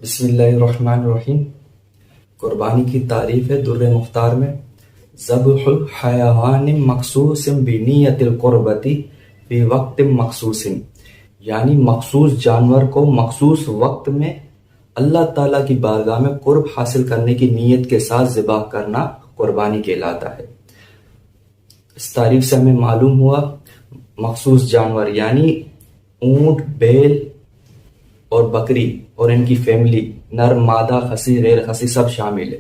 بسم اللہ الرحمن الرحیم۔ قربانی کی تعریف ہے در مختار میں: ذبح الحیوان مخصوص بنیت القربتی فی وقت مخصوص، یعنی مخصوص جانور کو مخصوص وقت میں اللہ تعالیٰ کی بارگاہ میں قرب حاصل کرنے کی نیت کے ساتھ ذبح کرنا قربانی کہلاتا ہے۔ اس تعریف سے ہمیں معلوم ہوا مخصوص جانور یعنی اونٹ، بیل اور بکری اور ان کی فیملی، نر، مادہ، خسی، غیر خسی سب شامل ہے۔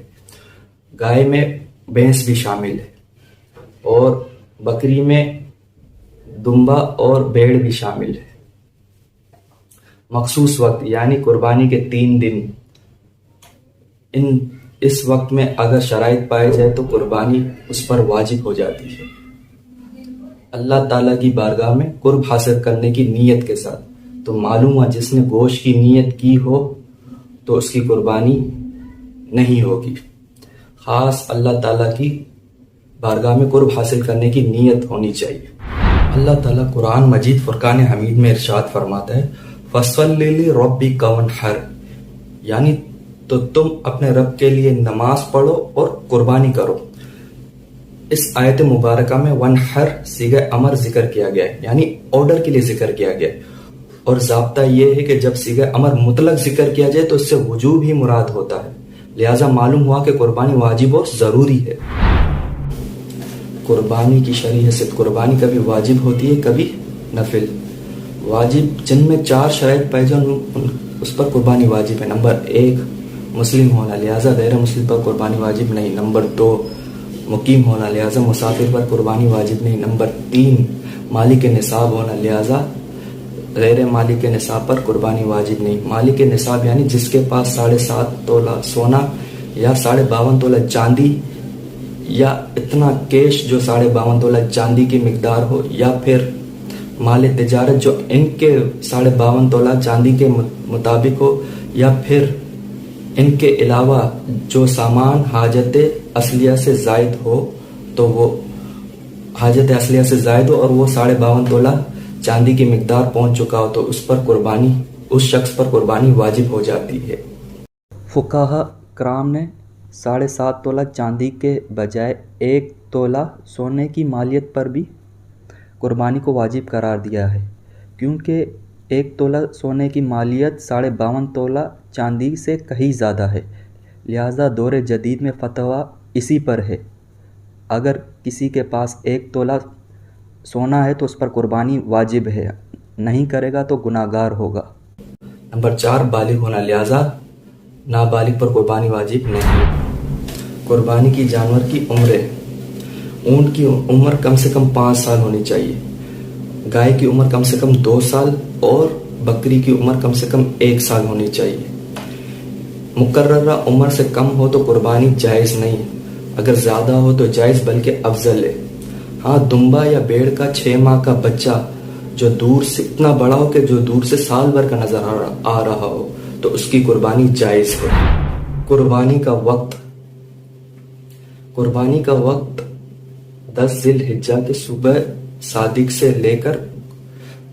گائے میں بھینس بھی شامل ہے، اور بکری میں دمبا اور بھیڑ بھی شامل ہے۔ مخصوص وقت یعنی قربانی کے 3 دن، اس وقت میں اگر شرائط پائے جائے تو قربانی اس پر واجب ہو جاتی ہے، اللہ تعالیٰ کی بارگاہ میں قرب حاصل کرنے کی نیت کے ساتھ۔ تو معلوم ہوا جس نے گوشت کی نیت کی ہو تو اس کی قربانی نہیں ہوگی، خاص اللہ تعالیٰ کی بارگاہ میں قرب حاصل کرنے کی نیت ہونی چاہیے۔ اللہ تعالیٰ قرآن مجید فرقان حمید میں ارشاد فرماتا ہے: فَصَلِّ لِرَبِّكَ وَانْحَرْ، یعنی تو تم اپنے رب کے لیے نماز پڑھو اور قربانی کرو۔ اس آیت مبارکہ میں وَانْحَرْ صیغہ امر ذکر کیا گیا ہے، یعنی آرڈر کے لیے ذکر کیا گیا ہے، اور ضابطہ یہ ہے کہ جب صیغہ امر مطلق ذکر کیا جائے تو اس سے وجوب ہی مراد ہوتا ہے، لہٰذا معلوم ہوا کہ قربانی واجب و ضروری ہے۔ قربانی کی شرعی حیثیت: قربانی کبھی واجب ہوتی ہے، کبھی نفل۔ واجب جن میں 4 شرائط پائی جائیں اس پر قربانی واجب ہے۔ نمبر 1 مسلم ہونا، لہٰذا غیر مسلم پر قربانی واجب نہیں۔ نمبر 2 مقیم ہونا، لہٰذا مسافر پر قربانی واجب نہیں۔ نمبر 3 مالک نصاب ہونا، لہٰذا غیر مالک نصاب پر قربانی واجب نہیں۔ مالک نصاب یعنی جس کے پاس 7.5 تولہ سونا یا 52.5 تولہ چاندی، یا اتنا کیش جو 52.5 تولہ چاندی کی مقدار ہو، یا پھر مال تجارت جو ان کے 52.5 تولہ چاندی کے مطابق ہو، یا پھر ان کے علاوہ جو سامان حاجت اصلیہ سے زائد ہو، تو وہ حاجت اصلیہ سے زائد ہو اور وہ 52.5 تولہ چاندی کی مقدار پہنچ چکا ہو، تو اس شخص پر قربانی واجب ہو جاتی ہے۔ فقہاء کرام نے 7.5 تولہ چاندی کے بجائے 1 تولہ سونے کی مالیت پر بھی قربانی کو واجب قرار دیا ہے، کیونکہ 1 تولہ سونے کی مالیت 52.5 تولہ چاندی سے کہیں زیادہ ہے، لہٰذا دور جدید میں فتویٰ اسی پر ہے۔ اگر کسی کے پاس 1 تولہ سونا ہے تو اس پر قربانی واجب ہے، نہیں کرے گا تو گناہگار ہوگا۔ نمبر 4 بالغ ہونا، لہٰذا نابالغ پر قربانی واجب نہیں۔ قربانی کی جانور کی عمریں: اونٹ کی عمر کم سے کم 5 سال ہونی چاہیے، گائے کی عمر کم سے کم 2 سال اور بکری کی عمر کم سے کم 1 سال ہونی چاہیے۔ مقررہ عمر سے کم ہو تو قربانی جائز نہیں، اگر زیادہ ہو تو جائز بلکہ افضل ہے۔ ہاں، دمبا یا بھیڑ کا 6 ماہ کا بچہ جو دور سے اتنا بڑا ہو کہ جو دور سے سال بھر کا نظر آ رہا ہو تو اس کی قربانی جائز ہے۔ قربانی کا وقت: قربانی کا وقت 10 ذی الحجہ کے صبح صادق سے لے کر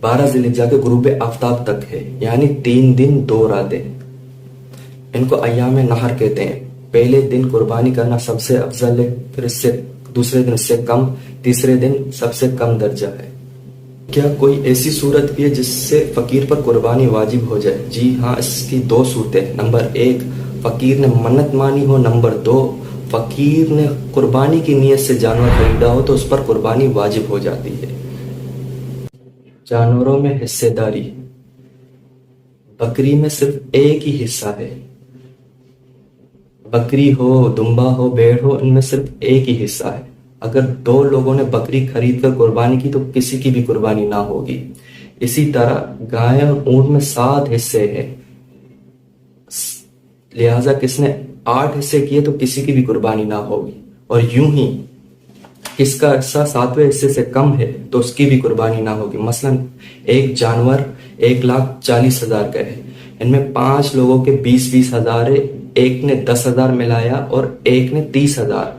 12 ذی الحجہ کے غروب آفتاب تک ہے، یعنی 3 دن 2 راتیں۔ ان کو ایام نحر کہتے ہیں۔ پہلے دن قربانی کرنا سب سے افضل ہے، پھر اس سے دوسرے دن سے کم، تیسرے دن سب سے کم درجہ ہے۔ کیا کوئی ایسی صورت بھی ہے جس سے فقیر پر قربانی واجب ہو جائے؟ جی ہاں، اس کی 2 صورتیں: نمبر 1 فقیر نے منت مانی ہو، نمبر 2 فقیر نے قربانی کی نیت سے جانور خریدا ہو تو اس پر قربانی واجب ہو جاتی ہے۔ جانوروں میں حصے داری: بکری میں صرف ایک ہی حصہ ہے، بکری ہو، دمبا ہو، بھیڑ ہو، ان میں صرف ایک ہی حصہ ہے۔ اگر 2 لوگوں نے بکری خرید کر قربانی کی تو کسی کی بھی قربانی نہ ہوگی۔ اسی طرح گائے اور اونٹ میں 7 حصے ہیں، لہٰذا کس نے 8 حصے کیے تو کسی کی بھی قربانی نہ ہوگی، اور یوں ہی کس کا حصہ 7ویں حصے سے کم ہے تو اس کی بھی قربانی نہ ہوگی۔ مثلا ایک جانور 1,40,000 کا ہے، ان میں 5 لوگوں کے 20,000 ہے، ایک نے 10,000 ملایا اور ایک نے 30,000۔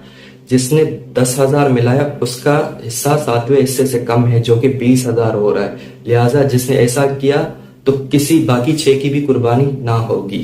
جس نے 10,000 ملایا اس کا حصہ 7ویں حصے سے کم ہے جو کہ 20,000 ہو رہا ہے، لہٰذا جس نے ایسا کیا تو کسی باقی 6 کی بھی قربانی نہ ہوگی۔